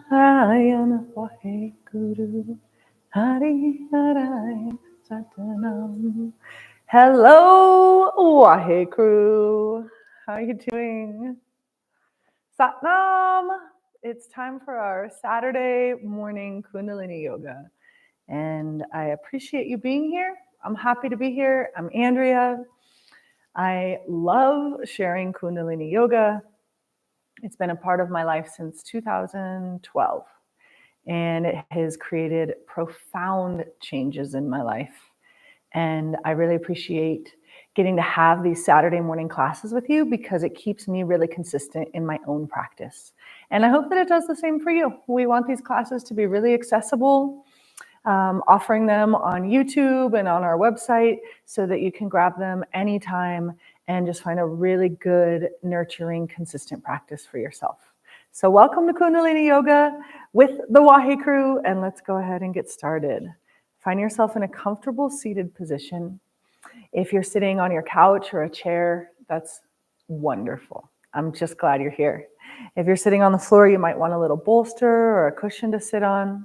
Narayana Waheguru Hari Narayana Satanam. Hello, Wahe crew. How are you doing? Satnam. It's time for our Saturday morning Kundalini Yoga. And I appreciate you being here. I'm happy to be here. I'm Andrea. I love sharing Kundalini Yoga. It's been a part of my life since 2012. And it has created profound changes in my life. And I really appreciate getting to have these Saturday morning classes with you because it keeps me really consistent in my own practice. And I hope that it does the same for you. We want these classes to be really accessible, offering them on YouTube and on our website so that you can grab them anytime and just find a really good, nurturing, consistent practice for yourself. So welcome to Kundalini Yoga with the Wahe crew, and let's go ahead and get started. Find yourself in a comfortable seated position. If you're sitting on your couch or a chair, that's wonderful. I'm just glad you're here. If you're sitting on the floor, you might want a little bolster or a cushion to sit on.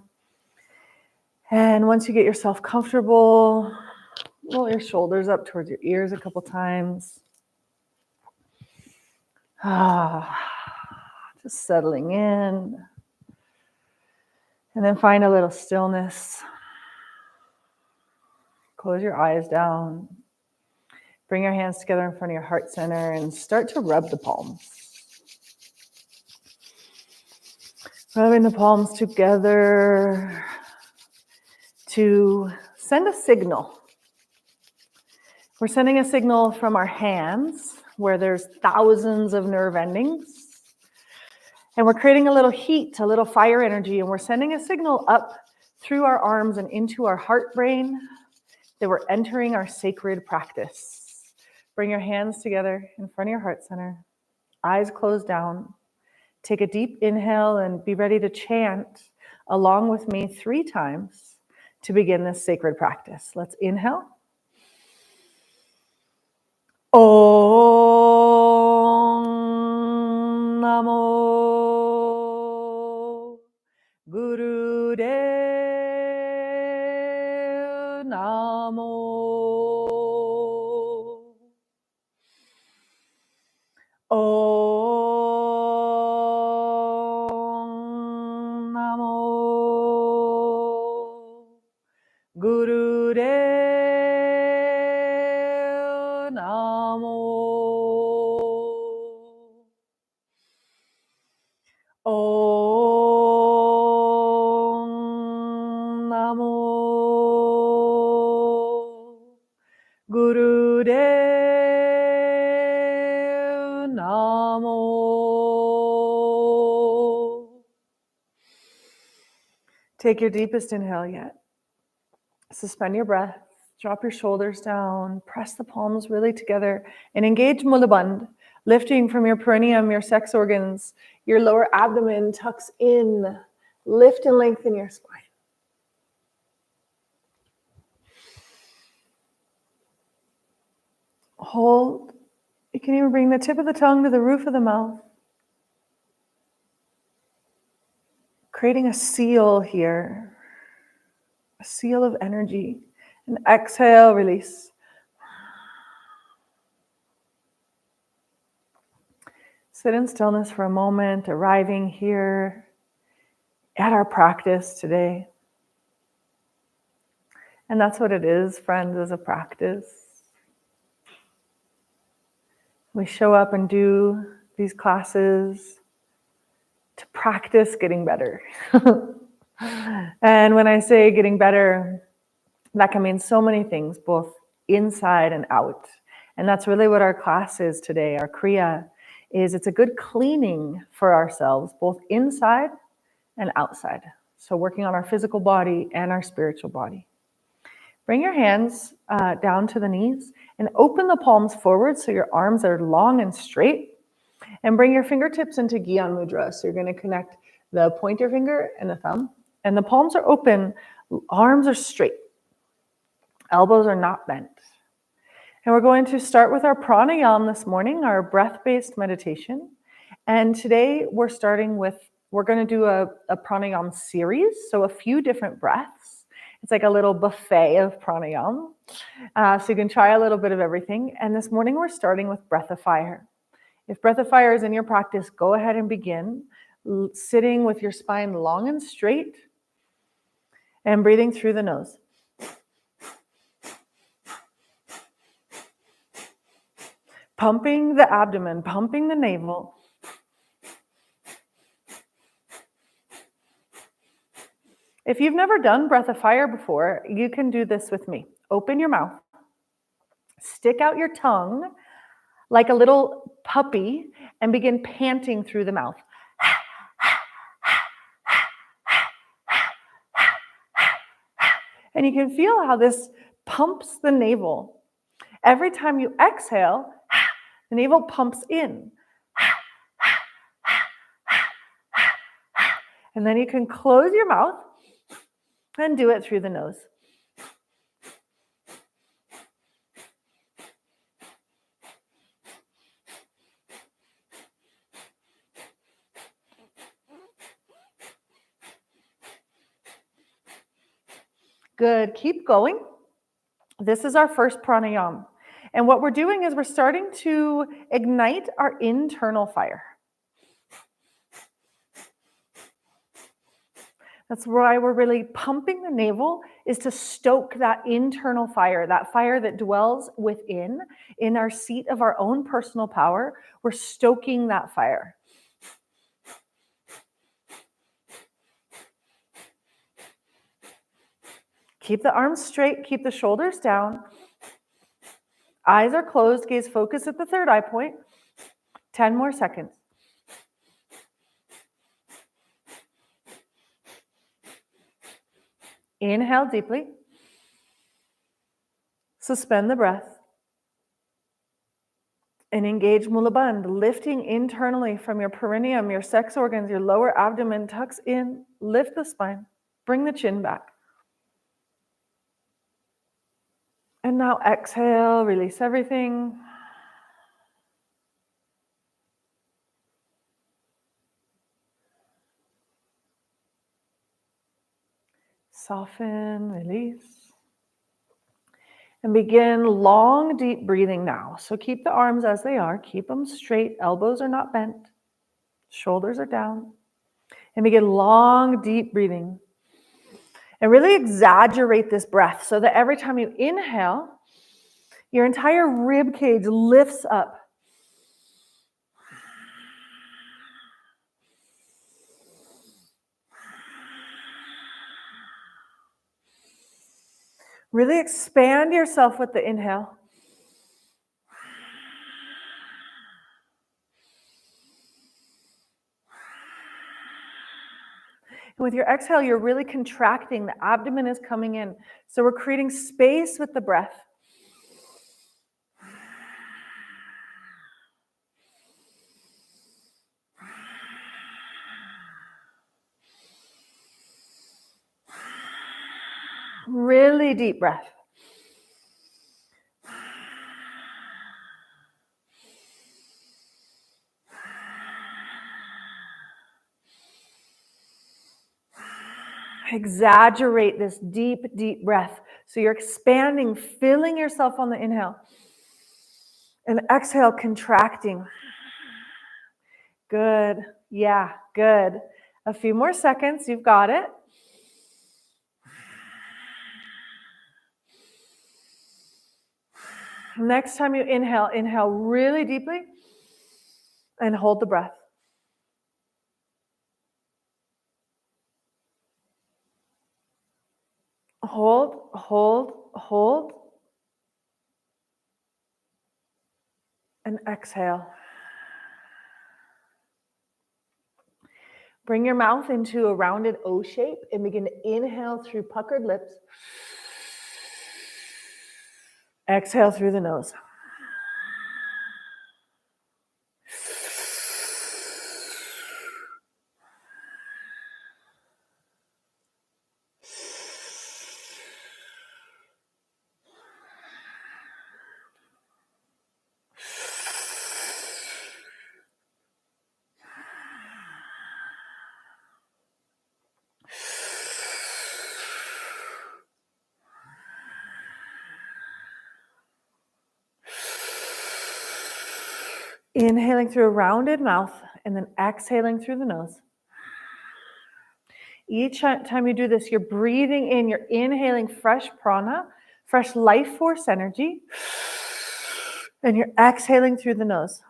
And once you get yourself comfortable, roll your shoulders up towards your ears a couple times. Just settling in. And then find a little stillness. Close your eyes down. Bring your hands together in front of your heart center and start to rub the palms. Rubbing the palms together to send a signal. We're sending a signal from our hands where there's thousands of nerve endings. And we're creating a little heat, a little fire energy, and we're sending a signal up through our arms and into our heart brain that we're entering our sacred practice. Bring your hands together in front of your heart center, eyes closed down. Take a deep inhale and be ready to chant along with me 3 times to begin this sacred practice. Let's inhale. Om Namo Guru Dev Namo Om Namo Guru Dev Namo Om Namo Guru Dev Namo. Take your deepest inhale yet. Suspend your breath, drop your shoulders down, press the palms really together, and engage Mula Bandh, lifting from your perineum, your sex organs, your lower abdomen tucks in, lift and lengthen your spine. Hold. You can even bring the tip of the tongue to the roof of the mouth. Creating a seal here, a seal of energy. And exhale, release. Sit in stillness for a moment, arriving here at our practice today. And that's what it is, friends, is a practice. We show up and do these classes to practice getting better. And when I say getting better, that can mean so many things, both inside and out. And that's really what our class is today. Our Kriya is it's a good cleaning for ourselves, both inside and outside. So working on our physical body and our spiritual body. Bring your hands down to the knees and open the palms forward so your arms are long and straight. And bring your fingertips into Gyan Mudra. So you're going to connect the pointer finger and the thumb. And the palms are open, arms are straight. Elbows are not bent. And we're going to start with our pranayama this morning, our breath-based meditation. And today we're starting with we're going to do a pranayama series, so a few different breaths. It's like a little buffet of pranayama. So you can try a little bit of everything. And this morning we're starting with breath of fire. If breath of fire is in your practice, go ahead and begin sitting with your spine long and straight and breathing through the nose. Pumping the abdomen, pumping the navel. If you've never done breath of fire before, you can do this with me. Open your mouth. Stick out your tongue like a little puppy and begin panting through the mouth. And you can feel how this pumps the navel. Every time you exhale, the navel pumps in. And then you can close your mouth and do it through the nose. Good, keep going. This is our first pranayama. And what we're doing is we're starting to ignite our internal fire. That's why we're really pumping the navel, is to stoke that internal fire, that fire that dwells within, in our seat of our own personal power. We're stoking that fire. Keep the arms straight, keep the shoulders down. Eyes are closed, gaze focused at the third eye point. 10 more seconds. Inhale deeply. Suspend the breath. And engage Mula Bandha, lifting internally from your perineum, your sex organs, your lower abdomen tucks in. Lift the spine. Bring the chin back. And now exhale, release everything. Soften, release. And begin long, deep breathing now. So keep the arms as they are. Keep them straight. Elbows are not bent. Shoulders are down. And begin long, deep breathing. And really exaggerate this breath so that every time you inhale, your entire rib cage lifts up. Really expand yourself with the inhale. And with your exhale, you're really contracting. The abdomen is coming in. So we're creating space with the breath. Really deep breath. Exaggerate this deep, deep breath. So you're expanding, filling yourself on the inhale. And exhale, contracting. Good. Yeah, good. A few more seconds. You've got it. Next time you inhale, inhale really deeply and hold the breath. Hold, hold, hold. And exhale. Bring your mouth into a rounded O shape and begin to inhale through puckered lips. Exhale through the nose. Inhaling through a rounded mouth and then exhaling through the nose. Each time you do this, you're breathing in, you're inhaling fresh prana, fresh life force energy, and you're exhaling through the nose.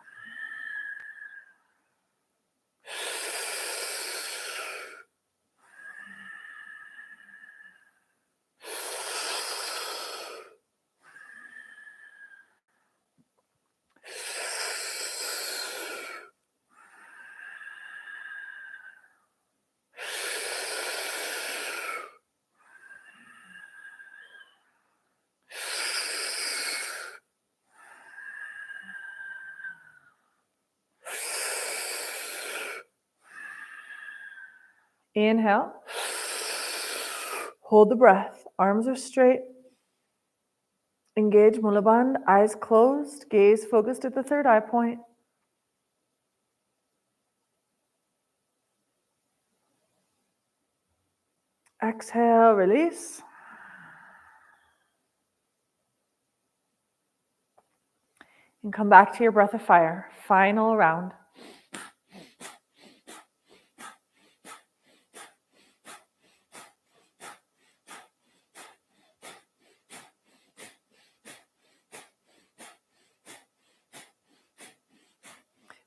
Inhale. Hold the breath. Arms are straight. Engage Mula Bandha. Eyes closed. Gaze focused at the third eye point. Exhale, release. And come back to your breath of fire. Final round.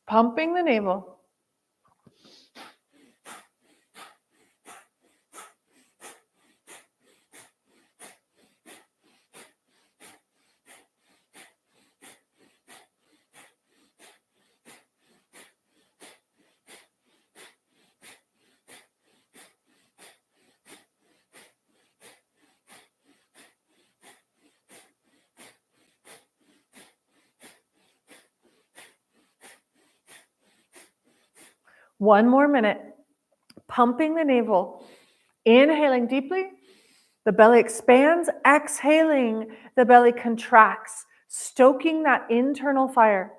Pumping the navel. One more minute. Pumping the navel. Inhaling deeply. The belly expands. Exhaling, the belly contracts, stoking that internal fire.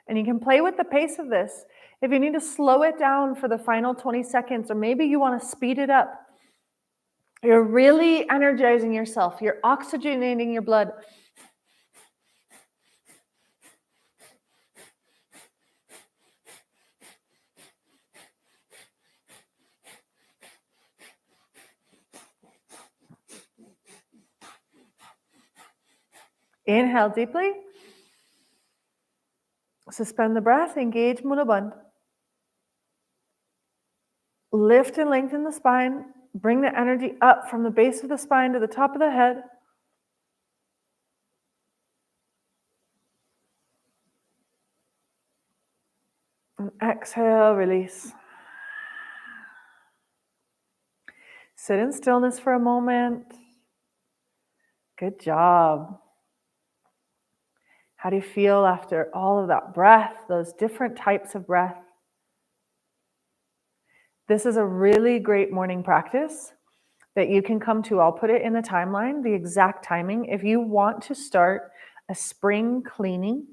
And you can play with the pace of this. If you need to slow it down for the final 20 seconds, or maybe you want to speed it up, you're really energizing yourself. You're oxygenating your blood. Inhale deeply. Suspend the breath. Engage Mula Bandha. Lift and lengthen the spine. Bring the energy up from the base of the spine to the top of the head. And exhale, release. Sit in stillness for a moment. Good job. How do you feel after all of that breath, those different types of breath? This is a really great morning practice that you can come to. I'll put it in the timeline, the exact timing. If you want to start a spring cleaning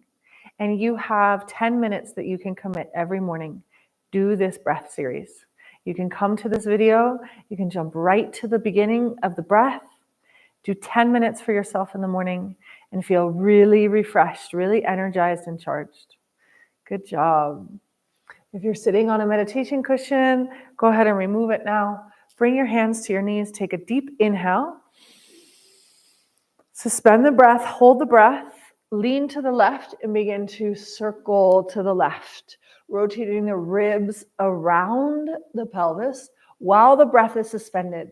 and you have 10 minutes that you can commit every morning, do this breath series. You can come to this video, you can jump right to the beginning of the breath, do 10 minutes for yourself in the morning and feel really refreshed, really energized and charged. Good job. If you're sitting on a meditation cushion, go ahead and remove it now. Bring your hands to your knees. Take a deep inhale. Suspend the breath, hold the breath, lean to the left and begin to circle to the left, rotating the ribs around the pelvis while the breath is suspended.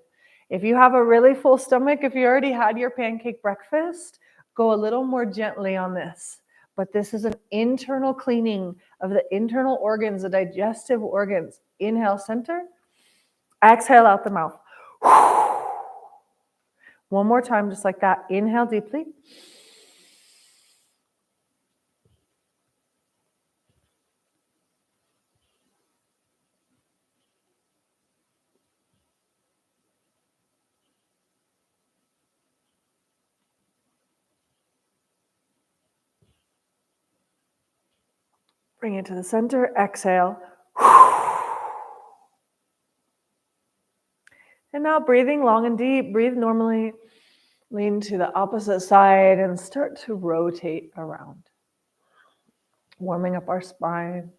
If you have a really full stomach, if you already had your pancake breakfast, go a little more gently on this. But this is an internal cleaning of the internal organs, the digestive organs. Inhale, center. Exhale out the mouth. One more time, just like that. Inhale deeply. Bring it to the center. Exhale. And now breathing long and deep. Breathe normally. Lean to the opposite side and start to rotate around. Warming up our spine.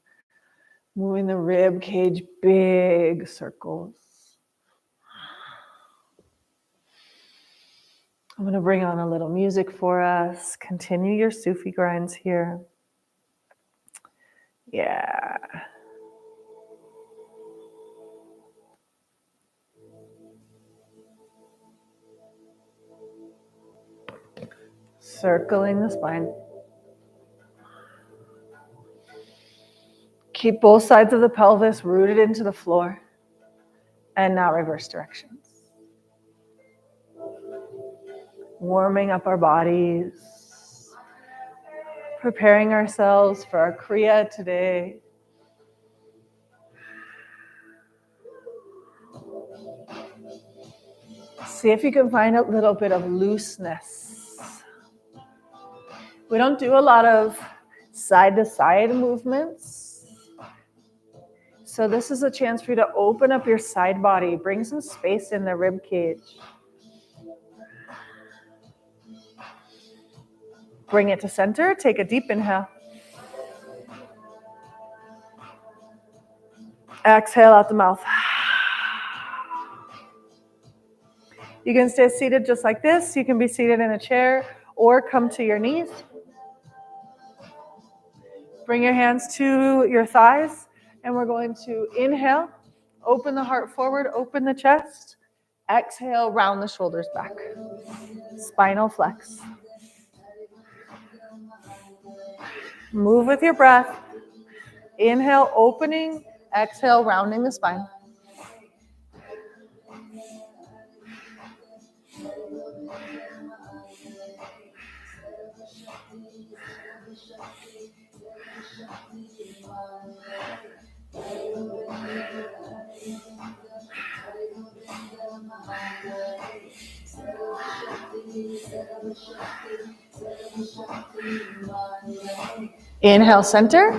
Moving the rib cage, big circles. I'm going to bring on a little music for us. Continue your Sufi grinds here. Yeah. Circling the spine. Keep both sides of the pelvis rooted into the floor. And now reverse directions. Warming up our bodies. Preparing ourselves for our Kriya today. See if you can find a little bit of looseness. We don't do a lot of side-to-side movements. So this is a chance for you to open up your side body. Bring some space in the rib cage. Bring it to center. Take a deep inhale. Exhale out the mouth. You can stay seated just like this. You can be seated in a chair or come to your knees. Bring your hands to your thighs, and we're going to inhale, open the heart forward, open the chest. Exhale, round the shoulders back. Spinal flex. Move with your breath. Inhale, opening. Exhale, rounding the spine. Inhale, center.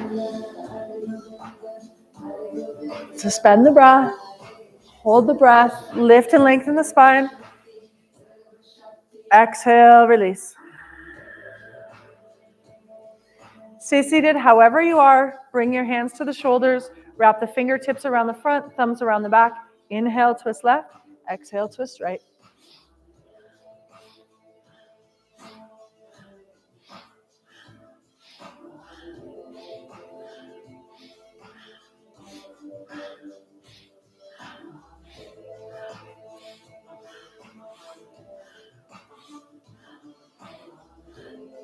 Suspend the breath. Hold the breath. Lift and lengthen the spine. Exhale, release. Stay seated however you are. Bring your hands to the shoulders. Wrap the fingertips around the front, thumbs around the back. Inhale, twist left. Exhale, twist right.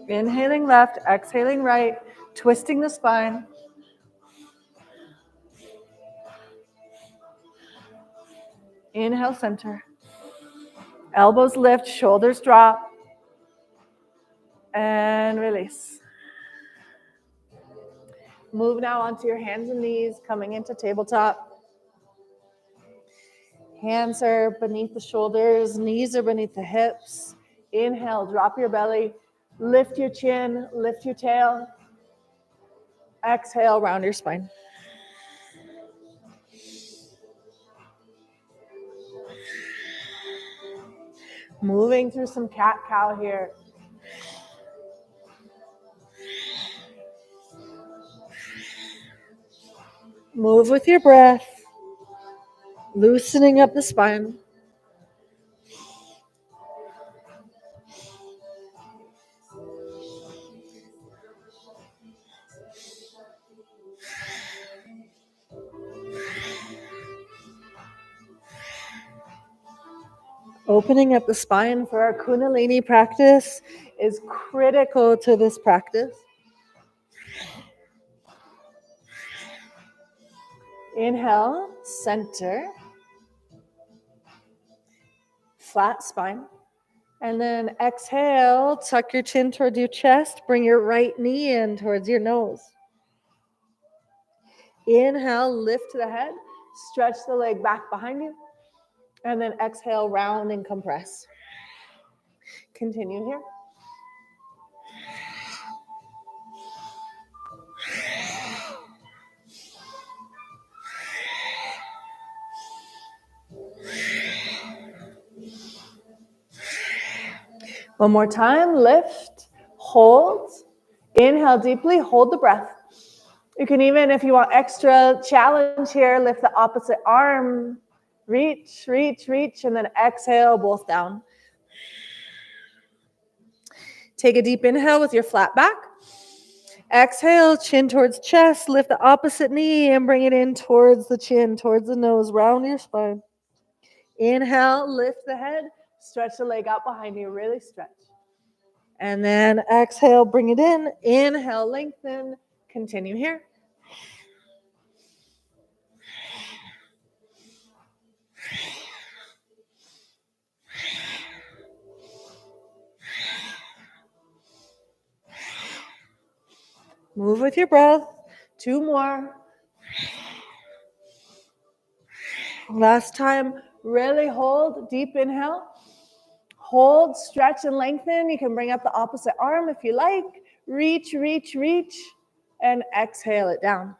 Inhaling left, exhaling right, twisting the spine. Inhale, center. Elbows lift, shoulders drop. And release. Move now onto your hands and knees, coming into tabletop. Hands are beneath the shoulders, knees are beneath the hips. Inhale, drop your belly, lift your chin, lift your tail. Exhale, round your spine. Moving through some cat-cow here. Move with your breath, loosening up the spine. Opening up the spine for our Kundalini practice is critical to this practice. Inhale, center, flat spine. And then exhale, tuck your chin towards your chest, bring your right knee in towards your nose. Inhale, lift the head, stretch the leg back behind you. And then exhale, round and compress. Continue here. One more time, lift, hold, inhale deeply, hold the breath. You can even, if you want extra challenge here, lift the opposite arm, reach, reach, reach, and then exhale, both down. Take a deep inhale with your flat back. Exhale, chin towards chest, lift the opposite knee and bring it in towards the chin, towards the nose, round your spine. Inhale, lift the head, stretch the leg out behind you, really stretch. And then exhale, bring it in. Inhale, lengthen, continue here. Move with your breath. 2 more. Last time, really hold, deep inhale. Hold, stretch, and lengthen. You can bring up the opposite arm if you like. Reach, reach, reach, and exhale it down.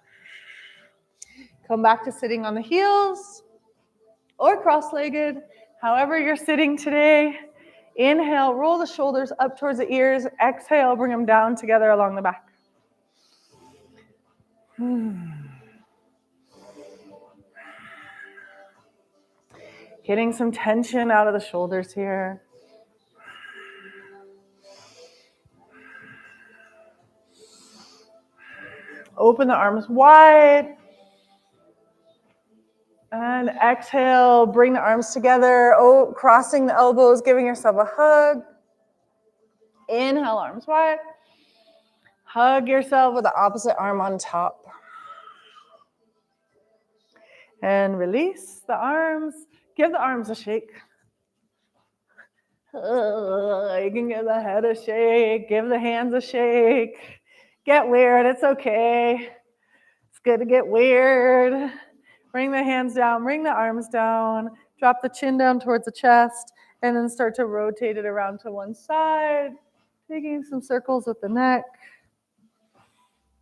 Come back to sitting on the heels or cross-legged, however you're sitting today. Inhale, roll the shoulders up towards the ears. Exhale, bring them down together along the back. Getting some tension out of the shoulders here. Open the arms wide. And exhale, bring the arms together. Oh, crossing the elbows, giving yourself a hug. Inhale, arms wide. Hug yourself with the opposite arm on top. And release the arms. Give the arms a shake. You can give the head a shake. Give the hands a shake. Get weird. It's okay. It's good to get weird. Bring the hands down. Bring the arms down. Drop the chin down towards the chest. And then start to rotate it around to one side. Taking some circles with the neck.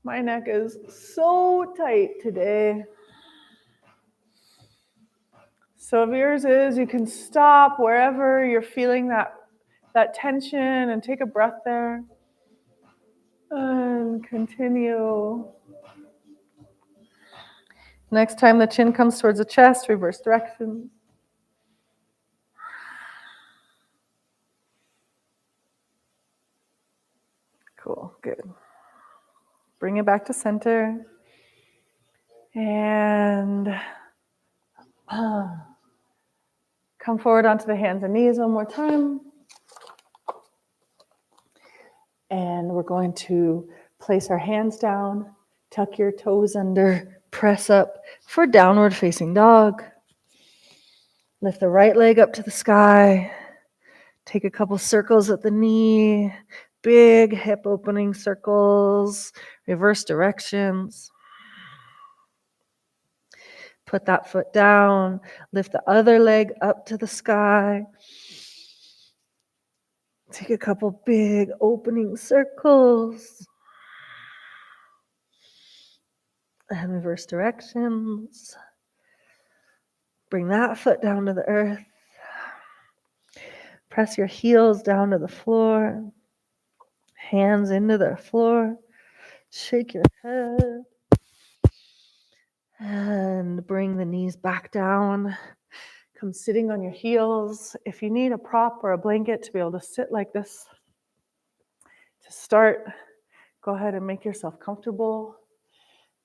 My neck is so tight today. So if yours is, you can stop wherever you're feeling that tension and take a breath there. And continue. Next time the chin comes towards the chest, reverse direction. Cool, good. Bring it back to center. And come forward onto the hands and knees one more time. And we're going to place our hands down, tuck your toes under, press up for downward facing dog. Lift the right leg up to the sky. Take a couple circles at the knee, big hip opening circles, reverse directions. Put that foot down, lift the other leg up to the sky. Take a couple big opening circles. And reverse directions. Bring that foot down to the earth. Press your heels down to the floor. Hands into the floor. Shake your head. And bring the knees back down. Come sitting on your heels. If you need a prop or a blanket to be able to sit like this, to start, go ahead and make yourself comfortable.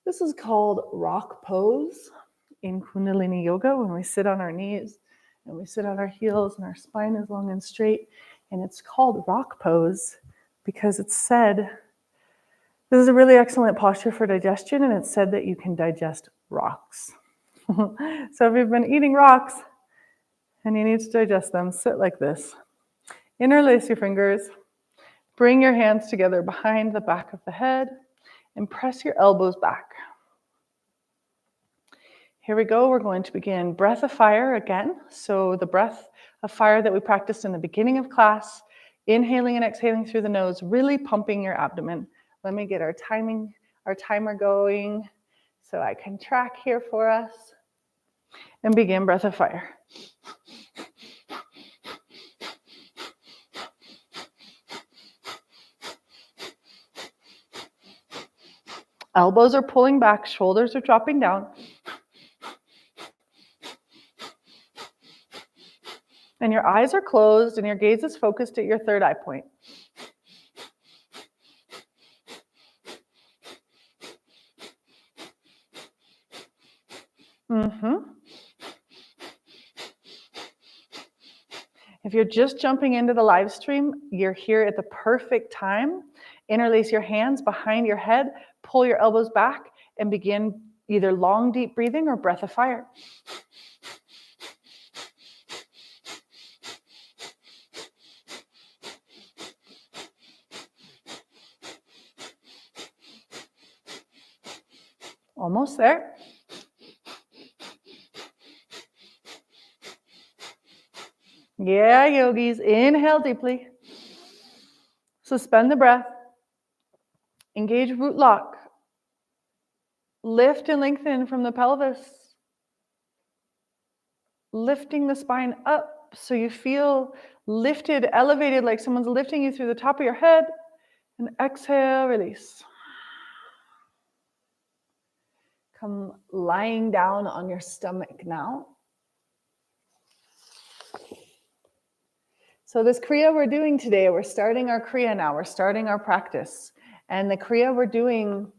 This is called rock pose in Kundalini Yoga, when we sit on our knees and we sit on our heels and our spine is long and straight. And it's called rock pose because it's said, this is a really excellent posture for digestion, and it's said that you can digest rocks. So if you've been eating rocks and you need to digest them, sit like this. Interlace your fingers. Bring your hands together behind the back of the head and press your elbows back. Here we go. We're going to begin breath of fire again. So the breath of fire that we practiced in the beginning of class, inhaling and exhaling through the nose, really pumping your abdomen. Let me get our timer going so I can track here for us and begin breath of fire. Elbows are pulling back, shoulders are dropping down. And your eyes are closed and your gaze is focused at your third eye point. If you're just jumping into the live stream, you're here at the perfect time. Interlace your hands behind your head, pull your elbows back, and begin either long, deep breathing or breath of fire. Almost there. Yeah, yogis, inhale deeply. Suspend the breath. Engage root lock. Lift and lengthen from the pelvis. Lifting the spine up so you feel lifted, elevated, like someone's lifting you through the top of your head. And exhale, release. Come lying down on your stomach now. So this Kriya we're doing today, we're starting our Kriya now. We're starting our practice. And the Kriya we're doing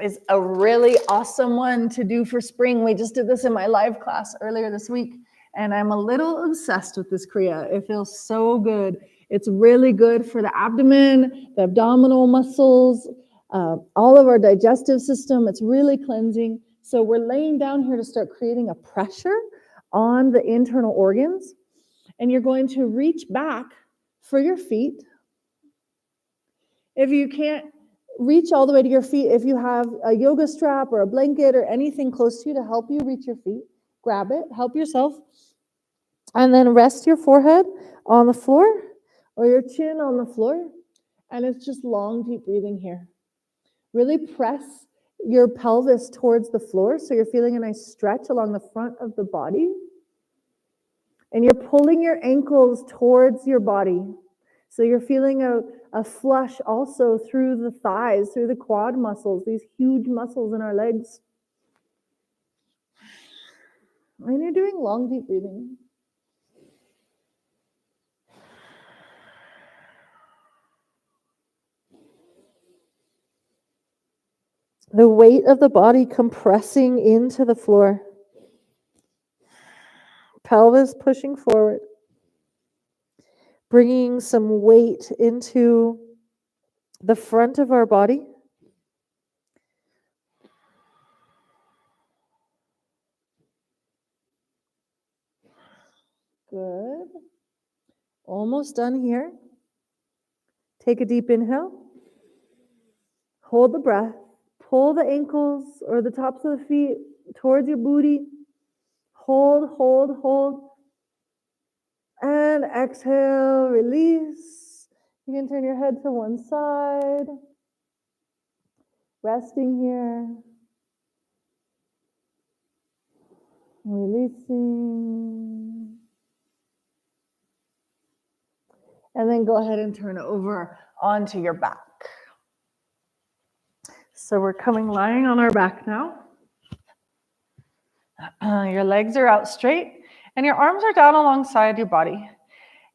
is a really awesome one to do for spring. We just did this in my live class earlier this week. And I'm a little obsessed with this Kriya. It feels so good. It's really good for the abdomen, the abdominal muscles, all of our digestive system. It's really cleansing. So we're laying down here to start creating a pressure on the internal organs. And you're going to reach back for your feet. If you can't reach all the way to your feet, if you have a yoga strap or a blanket or anything close to you to help you reach your feet, grab it, help yourself. And then rest your forehead on the floor or your chin on the floor. And it's just long, deep breathing here. Really press your pelvis towards the floor so you're feeling a nice stretch along the front of the body. And you're pulling your ankles towards your body. So you're feeling a flush also through the thighs, through the quad muscles, these huge muscles in our legs. And you're doing long, deep breathing. The weight of the body compressing into the floor. Pelvis pushing forward. Bringing some weight into the front of our body. Good. Almost done here. Take a deep inhale. Hold the breath. Pull the ankles or the tops of the feet towards your booty. Hold, hold, hold. And exhale, release. You can turn your head to one side. Resting here. Releasing. And then go ahead and turn over onto your back. So we're lying on our back now. Your legs are out straight and your arms are down alongside your body.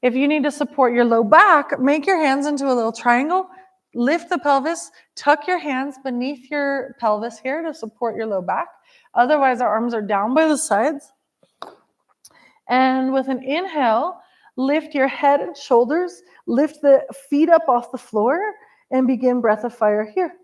If you need to support your low back, make your hands into a little triangle, lift the pelvis, tuck your hands beneath your pelvis here to support your low back. Otherwise, our arms are down by the sides. And with an inhale, lift your head and shoulders, lift the feet up off the floor, and begin breath of fire here.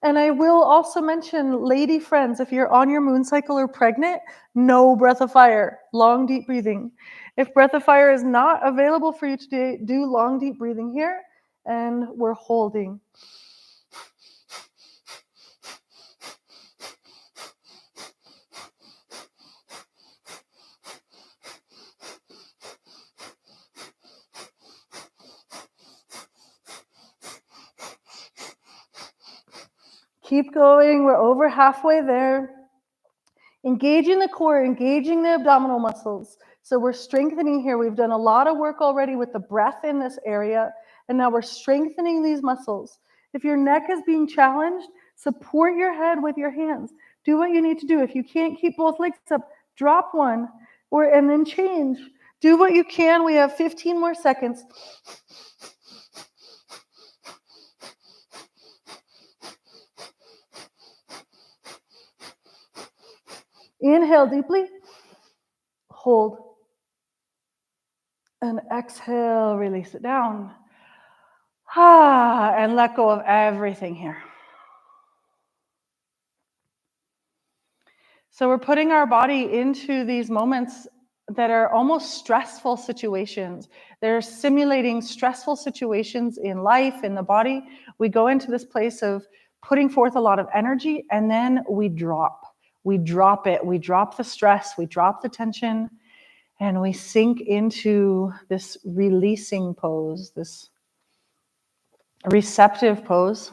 And I will also mention, lady friends, if you're on your moon cycle or pregnant, no breath of fire, long deep breathing. If breath of fire is not available for you today, do long deep breathing here, and we're holding. Keep going, we're over halfway there. Engaging the core, engaging the abdominal muscles. So we're strengthening here. We've done a lot of work already with the breath in this area, and now we're strengthening these muscles. If your neck is being challenged, support your head with your hands. Do what you need to do. If you can't keep both legs up, drop one and then change. Do what you can. We have 15 more seconds. Inhale deeply. Hold. And exhale, release it down. And let go of everything here. So we're putting our body into these moments that are almost stressful situations. They're simulating stressful situations in life, in the body. We go into this place of putting forth a lot of energy, and then we drop. We drop it. We drop the stress. We drop the tension, and we sink into this releasing pose, this receptive pose.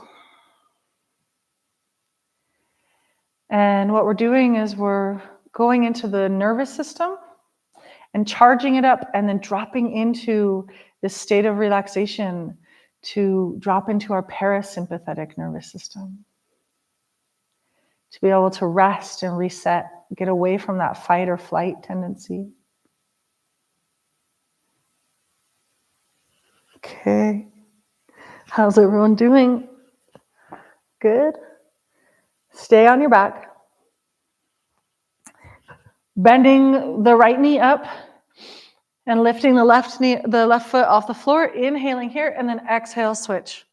And what we're doing is we're going into the nervous system and charging it up, and then dropping into this state of relaxation to drop into our parasympathetic nervous system. To be able to rest and reset, get away from that fight or flight tendency. Okay. How's everyone doing? Good? Stay on your back. Bending the right knee up and lifting the left foot off the floor, inhaling here, and then exhale, switch.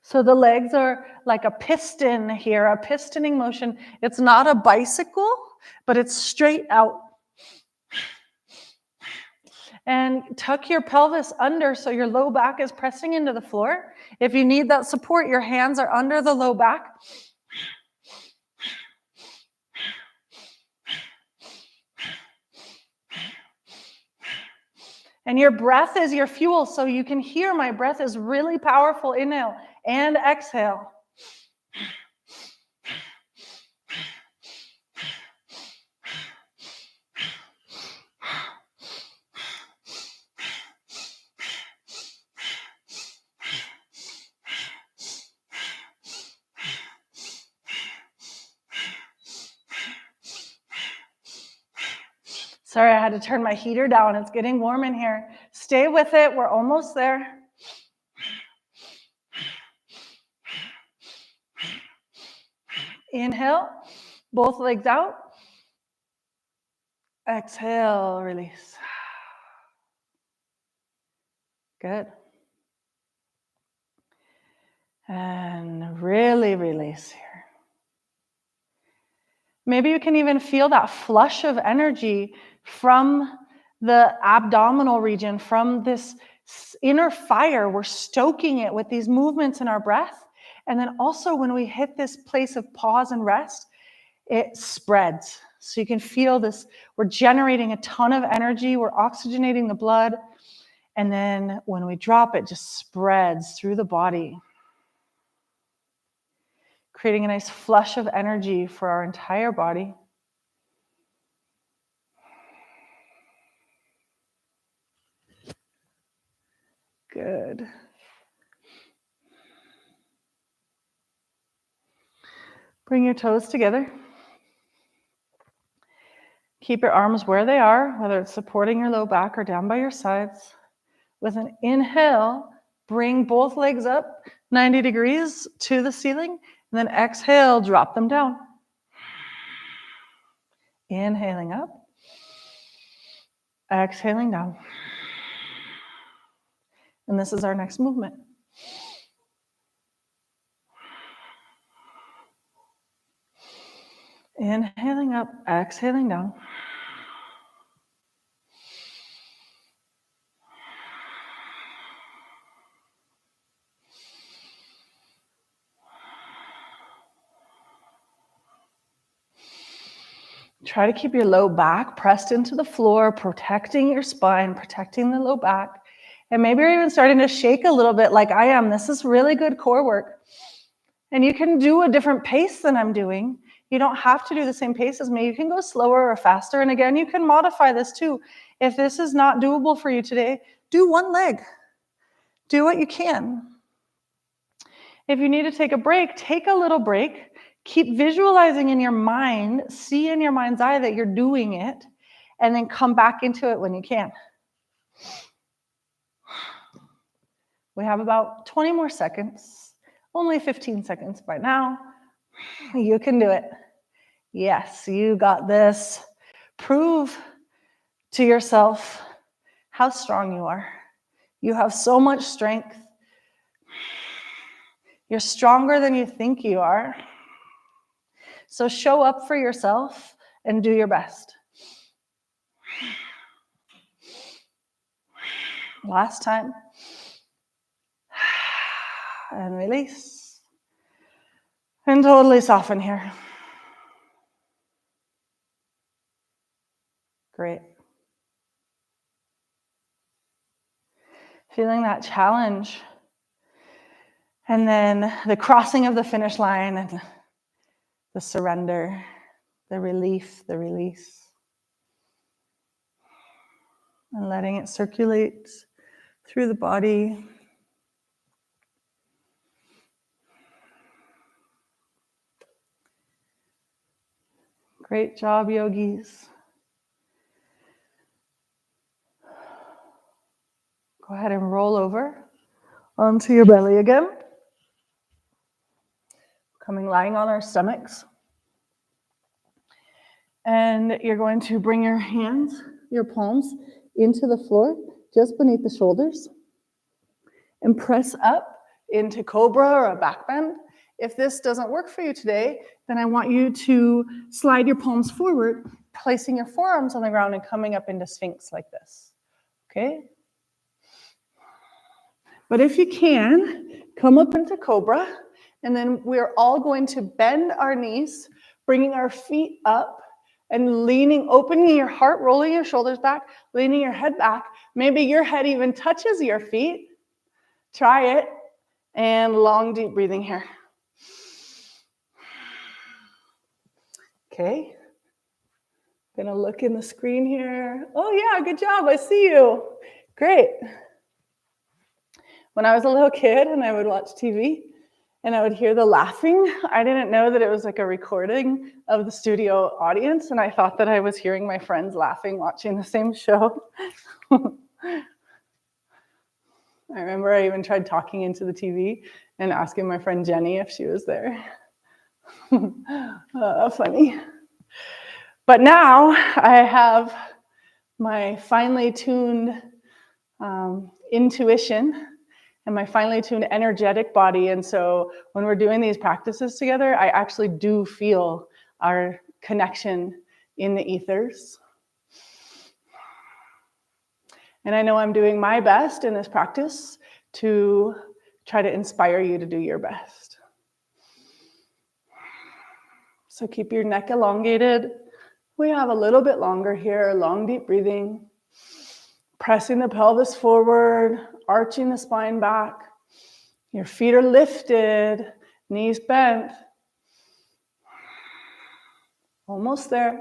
So the legs are like a piston here, a pistoning motion. It's not a bicycle, but it's straight out. And tuck your pelvis under so your low back is pressing into the floor. If you need that support, your hands are under the low back. And your breath is your fuel, so you can hear my breath is really powerful. Inhale and exhale. Sorry, I had to turn my heater down. It's getting warm in here. Stay with it. We're almost there. Inhale, both legs out. Exhale, release. Good. And really release here. Maybe you can even feel that flush of energy from the abdominal region, from this inner fire. We're stoking it with these movements in our breath. And then also when we hit this place of pause and rest, it spreads. So you can feel this. We're generating a ton of energy. We're oxygenating the blood. And then when we drop, it just spreads through the body, creating a nice flush of energy for our entire body. Good. Bring your toes together. Keep your arms where they are, whether it's supporting your low back or down by your sides. With an inhale, bring both legs up 90 degrees to the ceiling, and then exhale, drop them down. Inhaling up, exhaling down. And this is our next movement. Inhaling up, exhaling down. Try to keep your low back pressed into the floor, protecting your spine, protecting the low back. And maybe you're even starting to shake a little bit like I am. This is really good core work. And you can do a different pace than I'm doing. You don't have to do the same pace as me. You can go slower or faster. And again, you can modify this too. If this is not doable for you today, do one leg. Do what you can. If you need to take a break, take a little break. Keep visualizing in your mind, see in your mind's eye that you're doing it, and then come back into it when you can. We have about 20 more seconds, only 15 seconds by now. You can do it. Yes, you got this. Prove to yourself how strong you are. You have so much strength. You're stronger than you think you are. So show up for yourself and do your best. Last time. And release. And totally soften here. Great. Feeling that challenge. And then the crossing of the finish line and the surrender, the relief, the release. And letting it circulate through the body. Great job, yogis. Go ahead and roll over onto your belly again. Lying on our stomachs. And you're going to bring your hands, your palms, into the floor, just beneath the shoulders. And press up into cobra or a back bend. If this doesn't work for you today, then I want you to slide your palms forward, placing your forearms on the ground and coming up into Sphinx like this. Okay? But if you can, come up into cobra, and then we're all going to bend our knees, bringing our feet up and leaning, opening your heart, rolling your shoulders back, leaning your head back. Maybe your head even touches your feet. Try it. And long, deep breathing here. Okay. Gonna look in the screen here. Oh yeah, good job. I see you. Great. When I was a little kid and I would watch TV and I would hear the laughing, I didn't know that it was like a recording of the studio audience, and I thought that I was hearing my friends laughing watching the same show. I remember I even tried talking into the TV and asking my friend Jenny if she was there. Funny. But now I have my finely tuned intuition and my finely tuned energetic body. And so when we're doing these practices together, I actually do feel our connection in the ethers. And I know I'm doing my best in this practice to try to inspire you to do your best. So keep your neck elongated. We have a little bit longer here, long, deep breathing. Pressing the pelvis forward, arching the spine back. Your feet are lifted, knees bent. Almost there.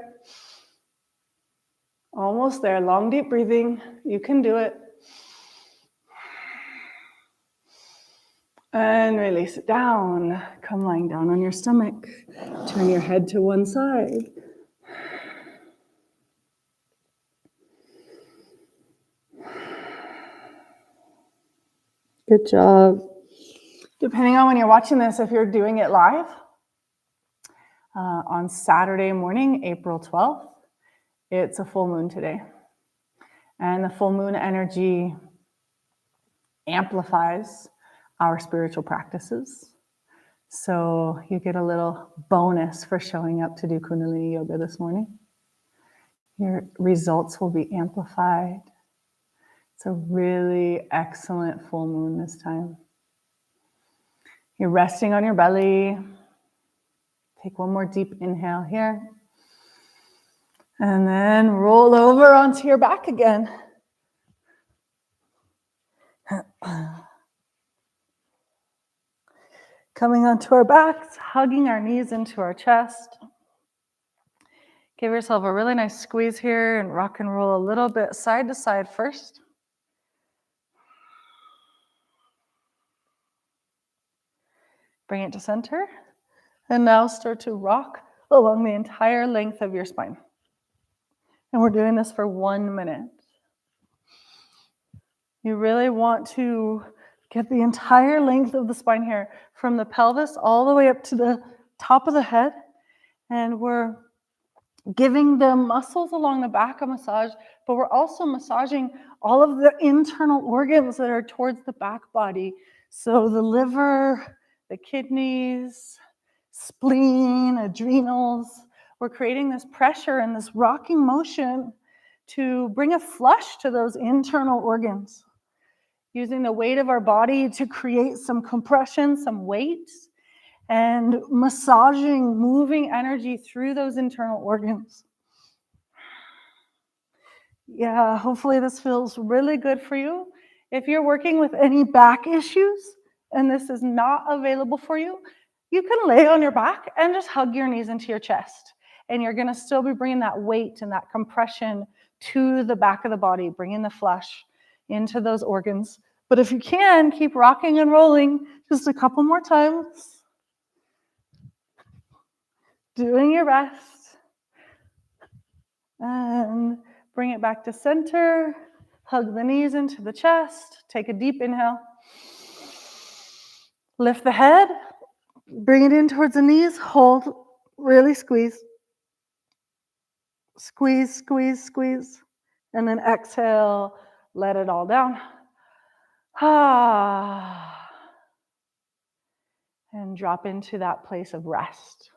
Almost there. Long, deep breathing. You can do it. And release it down. Come lying down on your stomach. Turn your head to one side. Good job. Depending on when you're watching this, if you're doing it live, on Saturday morning, April 12th, it's a full moon today. And the full moon energy amplifies our spiritual practices. So you get a little bonus for showing up to do Kundalini Yoga this morning. Your results will be amplified. It's a really excellent full moon this time. You're resting on your belly. Take one more deep inhale here. And then roll over onto your back again. Coming onto our backs, hugging our knees into our chest. Give yourself a really nice squeeze here and rock and roll a little bit side to side first. Bring it to center. And now start to rock along the entire length of your spine. And we're doing this for 1 minute. You really want to get the entire length of the spine here, from the pelvis all the way up to the top of the head. And we're giving the muscles along the back a massage, but we're also massaging all of the internal organs that are towards the back body. So the liver, the kidneys, spleen, adrenals. We're creating this pressure and this rocking motion to bring a flush to those internal organs, using the weight of our body to create some compression, some weight, and massaging, moving energy through those internal organs. Yeah, hopefully this feels really good for you. If you're working with any back issues and this is not available for you, you can lay on your back and just hug your knees into your chest. And you're going to still be bringing that weight and that compression to the back of the body, bringing the flush into those organs. But if you can, keep rocking and rolling just a couple more times. Doing your best. And bring it back to center. Hug the knees into the chest. Take a deep inhale. Lift the head. Bring it in towards the knees. Hold. Really squeeze. Squeeze, squeeze, squeeze. And then exhale. Let it all down. And drop into that place of rest.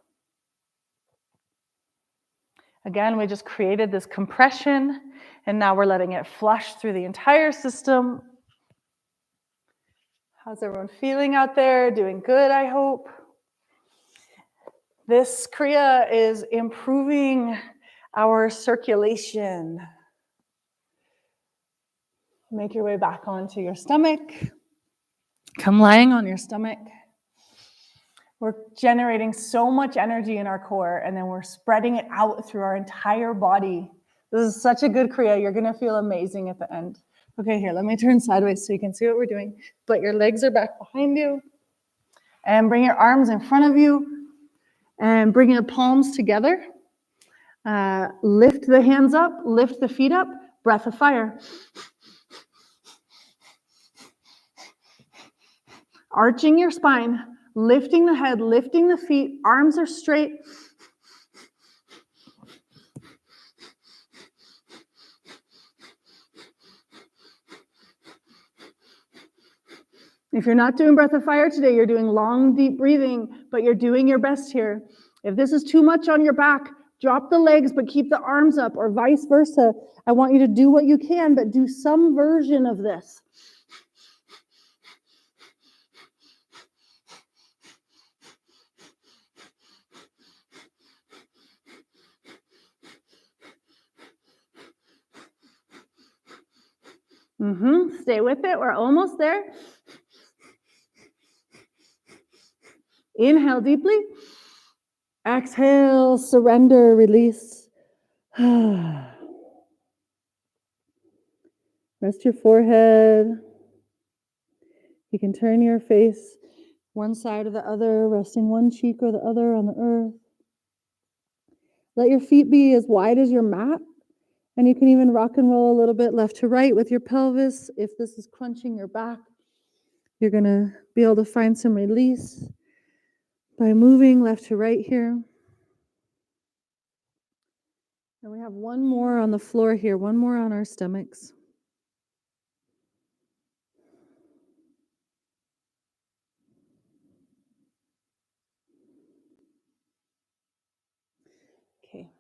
Again, we just created this compression, and now we're letting it flush through the entire system. How's everyone feeling out there? Doing good, I hope. This Kriya is improving our circulation. Make your way back onto your stomach. Come lying on your stomach. We're generating so much energy in our core, and then we're spreading it out through our entire body. This is such a good Kriya. You're going to feel amazing at the end. Okay, here, let me turn sideways so you can see what we're doing. But your legs are back behind you. And bring your arms in front of you. And bring your palms together. Lift the hands up. Lift the feet up. Breath of fire. Arching your spine. Lifting the head, lifting the feet, arms are straight. If you're not doing breath of fire today, you're doing long, deep breathing, but you're doing your best here. If this is too much on your back, drop the legs, but keep the arms up, or vice versa. I want you to do what you can, but do some version of this. Stay with it. We're almost there. Inhale deeply. Exhale, surrender, release. Rest your forehead. You can turn your face one side or the other, resting one cheek or the other on the earth. Let your feet be as wide as your mat. And you can even rock and roll a little bit left to right with your pelvis. If this is crunching your back, you're going to be able to find some release by moving left to right here. And we have one more on the floor here, one more on our stomachs. Okay,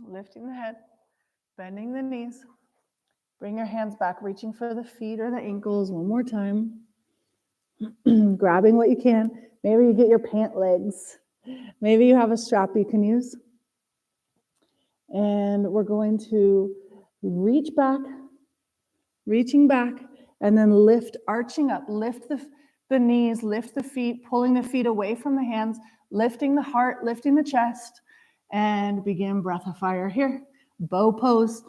lifting the head, bending the knees. Bring your hands back, reaching for the feet or the ankles one more time. Grabbing what you can. Maybe you get your pant legs. Maybe you have a strap you can use. And we're going to reach back, reaching back, and then lift, arching up. Lift the knees, lift the feet, pulling the feet away from the hands, lifting the heart, lifting the chest, And begin breath of fire here. Bow pose.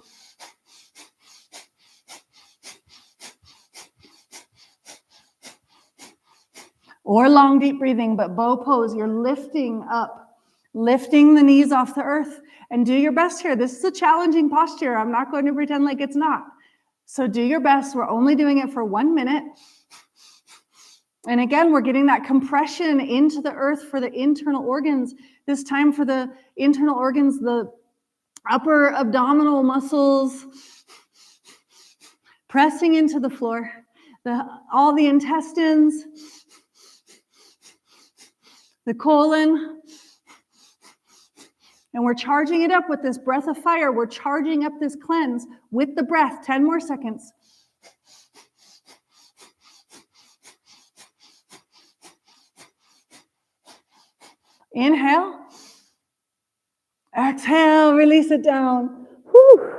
Or long deep breathing, but bow pose. You're lifting up, lifting the knees off the earth. And do your best here. This is a challenging posture. I'm not going to pretend like it's not. So do your best. We're only doing it for 1 minute. And again, we're getting that compression into the earth for the internal organs. This time for the internal organs, the upper abdominal muscles, pressing into the floor, all the intestines, the colon. And we're charging it up with this breath of fire. We're charging up this cleanse with the breath. 10 more seconds. Inhale. Exhale, release it down. Whew.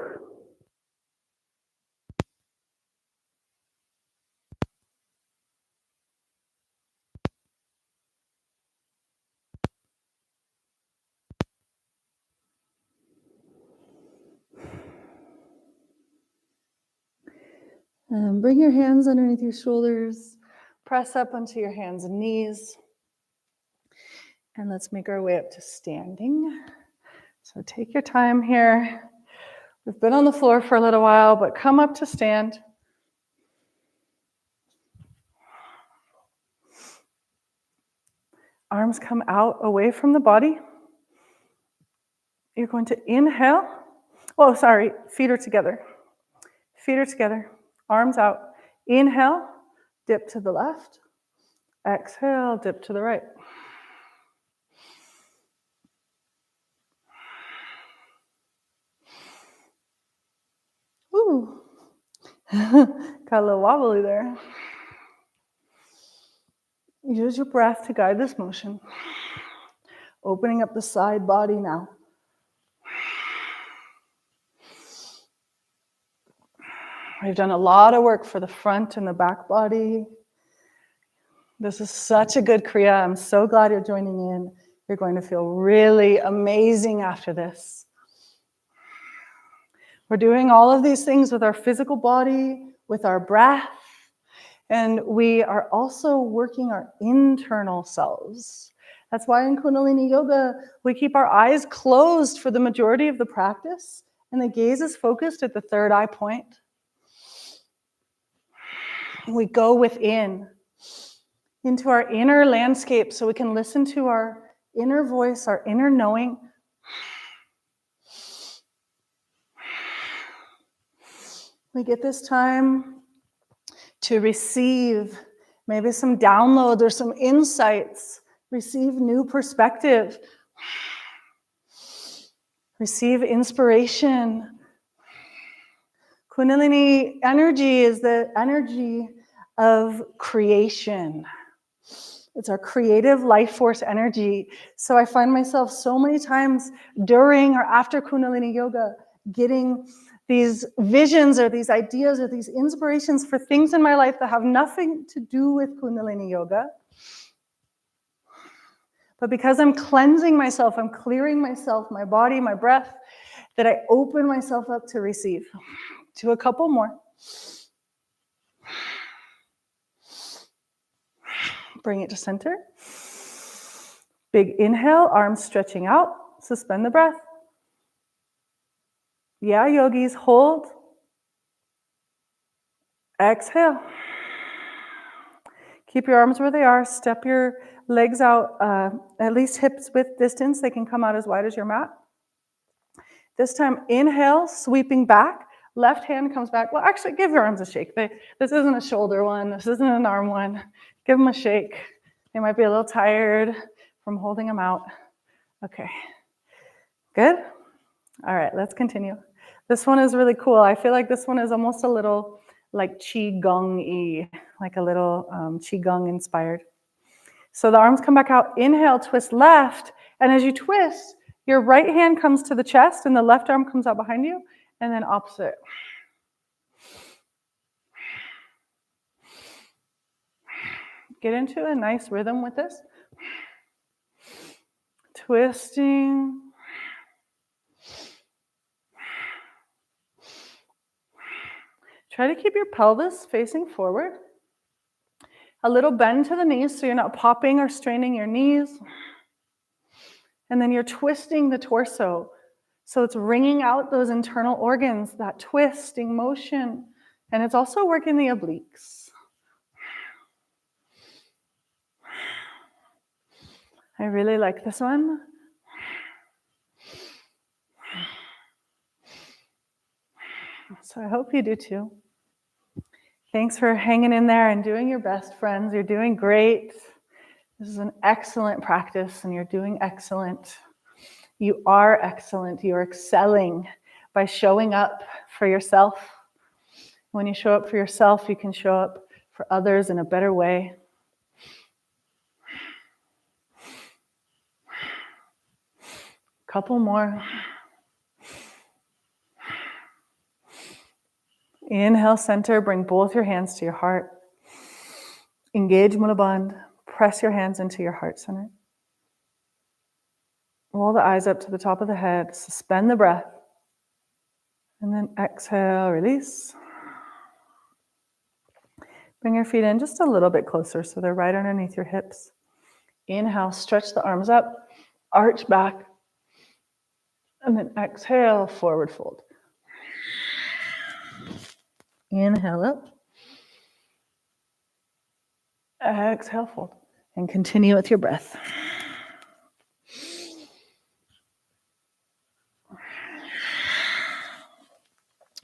Bring your hands underneath your shoulders. Press up onto your hands and knees. And let's make our way up to standing. So take your time here. We've been on the floor for a little while, but come up to stand. Arms come out away from the body. You're going to inhale. Oh, sorry, feet are together. Feet are together, arms out. Inhale, dip to the left. Exhale, dip to the right. Ooh, got a little wobbly there. Use your breath to guide this motion. Opening up the side body now. We've done a lot of work for the front and the back body. This is such a good Kriya. I'm so glad you're joining in. You're going to feel really amazing after this. We're doing all of these things with our physical body, with our breath, and we are also working our internal selves. That's why in Kundalini Yoga, we keep our eyes closed for the majority of the practice, and the gaze is focused at the third eye point. We go within, into our inner landscape, so we can listen to our inner voice, our inner knowing. We get this time to receive maybe some downloads or some insights, receive new perspective, receive inspiration. Kundalini energy is the energy of creation. It's our creative life force energy. So I find myself so many times during or after Kundalini Yoga getting these visions or these ideas or these inspirations for things in my life that have nothing to do with Kundalini Yoga. But because I'm cleansing myself, I'm clearing myself, my body, my breath, that I open myself up to receive. Do a couple more. Bring it to center. Big inhale, arms stretching out. Suspend the breath. Yeah, yogis, hold. Exhale. Keep your arms where they are. Step your legs out, at least hips width distance. They can come out as wide as your mat. This time, inhale, sweeping back. Left hand comes back. Well, actually, give your arms a shake. This isn't a shoulder one. This isn't an arm one. Give them a shake. They might be a little tired from holding them out. Okay. Good? All right, let's continue. This one is really cool. I feel like this one is almost a little like Qigong-y, like a little Qigong inspired. So the arms come back out. Inhale, twist left. And as you twist, your right hand comes to the chest and the left arm comes out behind you. And then opposite. Get into a nice rhythm with this. Twisting Try to keep your pelvis facing forward. A little bend to the knees so you're not popping or straining your knees. And then you're twisting the torso. So it's wringing out those internal organs, that twisting motion. And it's also working the obliques. I really like this one. So I hope you do too. Thanks for hanging in there and doing your best, friends. You're doing great. This is an excellent practice and you're doing excellent. You are excellent. You're excelling by showing up for yourself. When you show up for yourself, you can show up for others in a better way. Couple more. Inhale, center. Bring both your hands to your heart. Engage Mula Bandh. Press your hands into your heart center. Roll the eyes up to the top of the head. Suspend the breath. And then exhale, release. Bring your feet in just a little bit closer so they're right underneath your hips. Inhale, stretch the arms up, arch back. And then exhale, forward fold. Inhale up. Exhale, fold. And continue with your breath.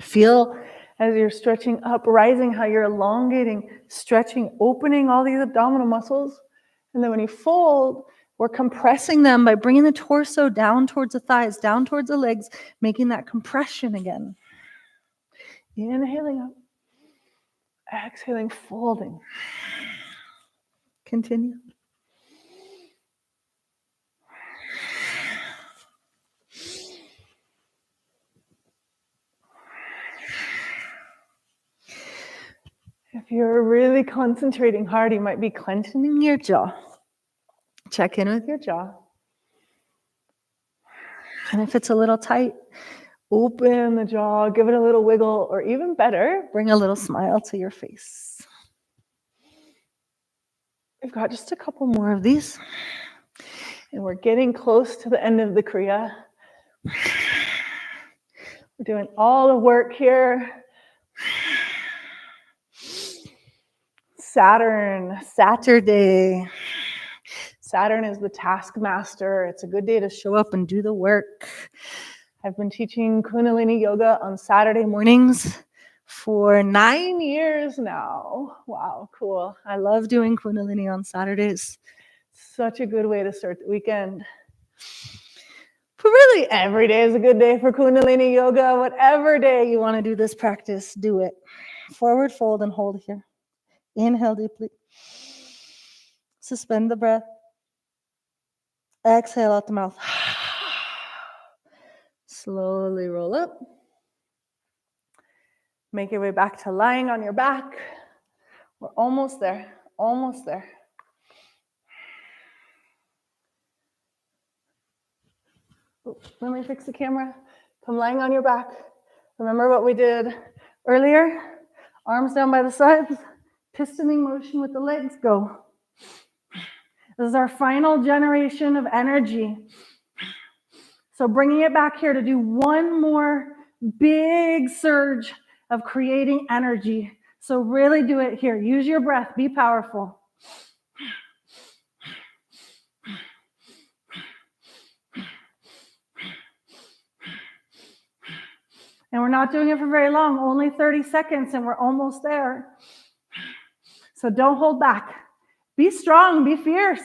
Feel as you're stretching up, rising, how you're elongating, stretching, opening all these abdominal muscles. And then when you fold, we're compressing them by bringing the torso down towards the thighs, down towards the legs, making that compression again. Inhaling up, exhaling, folding. Continue. If you're really concentrating hard, you might be clenching your jaw. Check in with your jaw. And if it's a little tight, open the jaw, give it a little wiggle, or even better, bring a little smile to your face. We've got just a couple more of these. And we're getting close to the end of the Kriya. We're doing all the work here. Saturday. Saturn is the taskmaster. It's a good day to show up and do the work. I've been teaching Kundalini Yoga on Saturday mornings for 9 years now. Wow, cool. I love doing Kundalini on Saturdays. Such a good way to start the weekend. But really, every day is a good day for Kundalini Yoga. Whatever day you want to do this practice, do it. Forward fold and hold here. Inhale deeply. Suspend the breath. Exhale out the mouth. Slowly roll up. Make your way back to lying on your back. We're almost there. Almost there. Let me fix the camera. Come lying on your back. Remember what we did earlier? Arms down by the sides. Pistoning motion with the legs. Go. This is our final generation of energy. So bringing it back here to do one more big surge of creating energy. So really do it here. Use your breath. Be powerful. And we're not doing it for very long, only 30 seconds, and we're almost there. So don't hold back. Be strong, be fierce.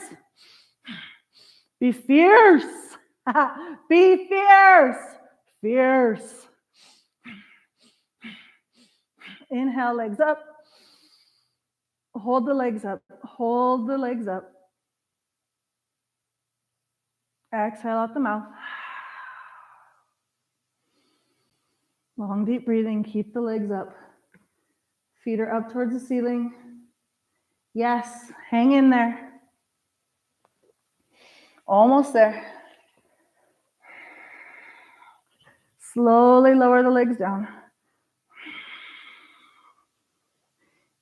Be fierce. Be fierce. Fierce. Inhale, legs up. Hold the legs up. Hold the legs up. Exhale out the mouth. Long, deep breathing. Keep the legs up. Feet are up towards the ceiling. Yes, hang in there. Almost there. Slowly lower the legs down.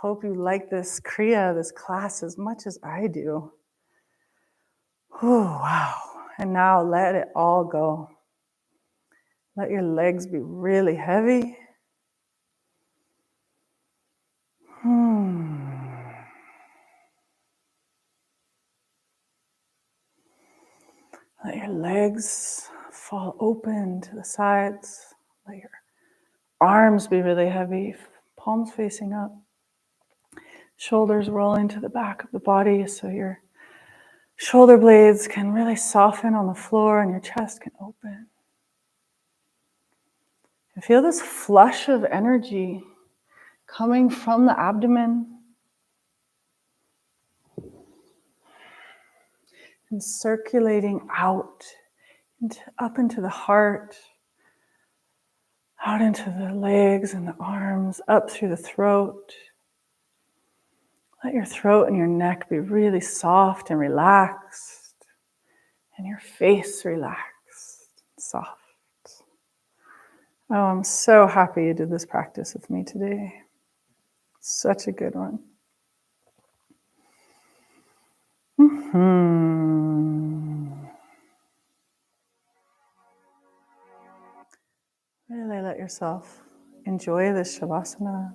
hope you like this Kriya, this class, as much as I do. Oh, wow. And now let it all go. Let your legs be really heavy. Let your legs fall open to the sides. Let your arms be really heavy, palms facing up. Shoulders rolling to the back of the body so your shoulder blades can really soften on the floor and your chest can open. And feel this flush of energy coming from the abdomen and circulating out, up into the heart, out into the legs and the arms, up through the throat. Let your throat and your neck be really soft and relaxed, and your face relaxed and soft. Oh, I'm so happy you did this practice with me today. Such a good one. Really let yourself enjoy this Shavasana.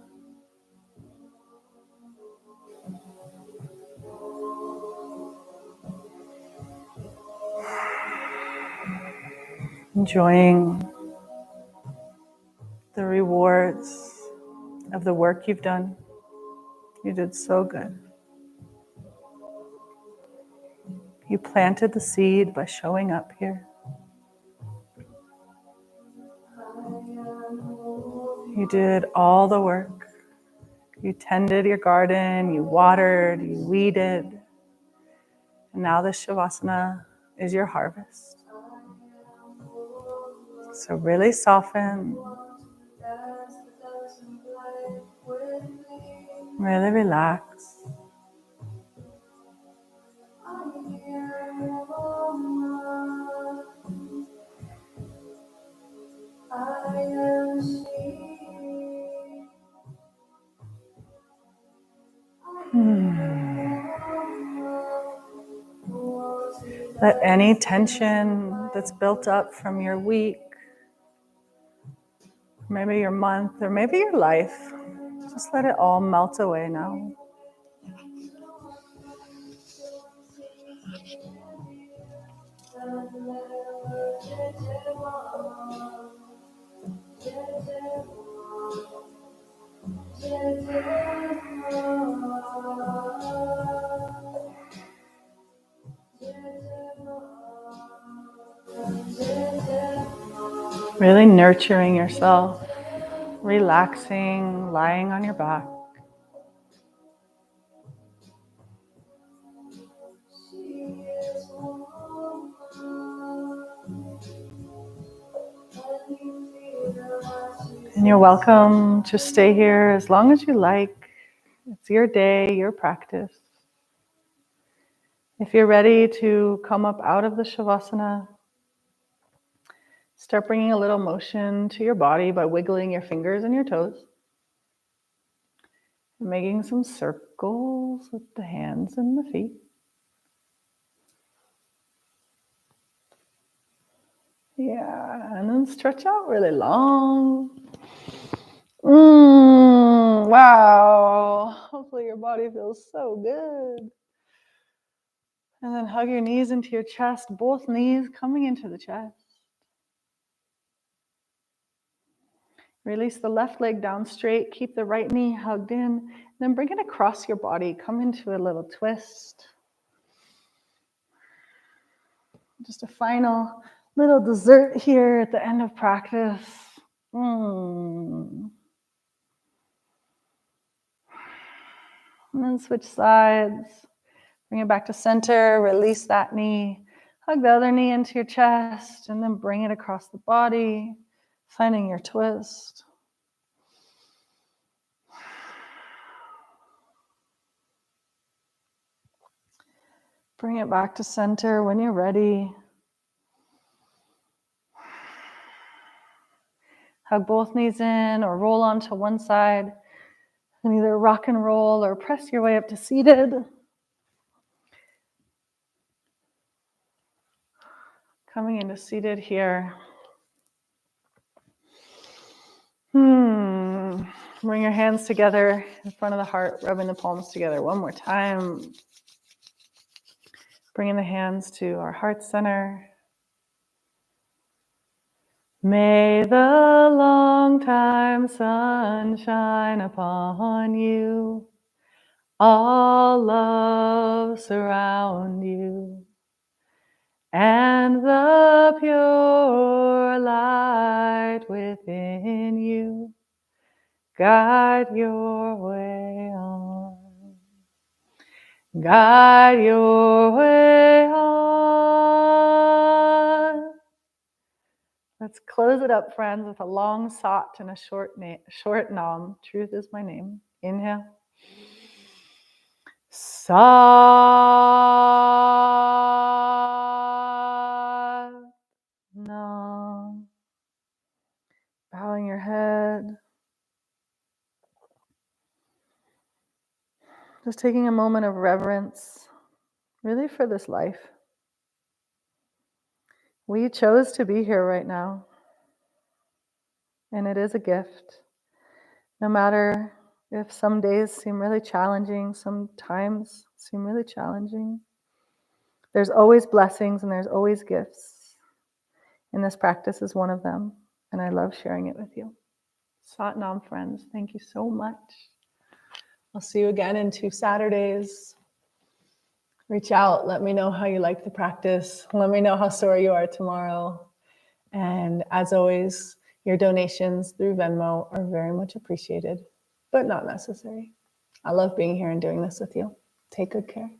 Enjoying the rewards of the work you've done. You did so good. You planted the seed by showing up here. You did all the work. You tended your garden, you watered, you weeded. And now this Shavasana is your harvest. So really soften. Really relax. Let any tension that's built up from your week, maybe your month, or maybe your life, just let it all melt away now. Really nurturing yourself, relaxing, lying on your back. And you're welcome to stay here as long as you like. It's your day, your practice. If you're ready to come up out of the Shavasana, start bringing a little motion to your body by wiggling your fingers and your toes. And making some circles with the hands and the feet. Yeah, and then stretch out really long. Wow. Hopefully your body feels so good. And then hug your knees into your chest, both knees coming into the chest. Release the left leg down straight, keep the right knee hugged in, then bring it across your body, come into a little twist. Just a final little dessert here at the end of practice. And then switch sides. Bring it back to center, release that knee. Hug the other knee into your chest, and then bring it across the body, finding your twist. Bring it back to center when you're ready. Hug both knees in or roll onto one side. And either rock and roll or press your way up to seated. Coming into seated here. Bring your hands together in front of the heart, rubbing the palms together one more time. Bringing the hands to our heart center. May the long time sun shine upon you. All love surround you. And the pure light within you guide your way on. Guide your way on. Let's close it up, friends, with a long sat and a short nam. Truth is my name. Inhale. Sat Nam. Bowing your head. Just taking a moment of reverence, really, for this life. We chose to be here right now, and it is a gift. No matter if some days seem really challenging, some times seem really challenging, there's always blessings and there's always gifts. And this practice is one of them, and I love sharing it with you. Sat Nam, friends, thank you so much. I'll see you again in 2 Saturdays. Reach out. Let me know how you like the practice. Let me know how sore you are tomorrow. And as always, your donations through Venmo are very much appreciated, but not necessary. I love being here and doing this with you. Take good care.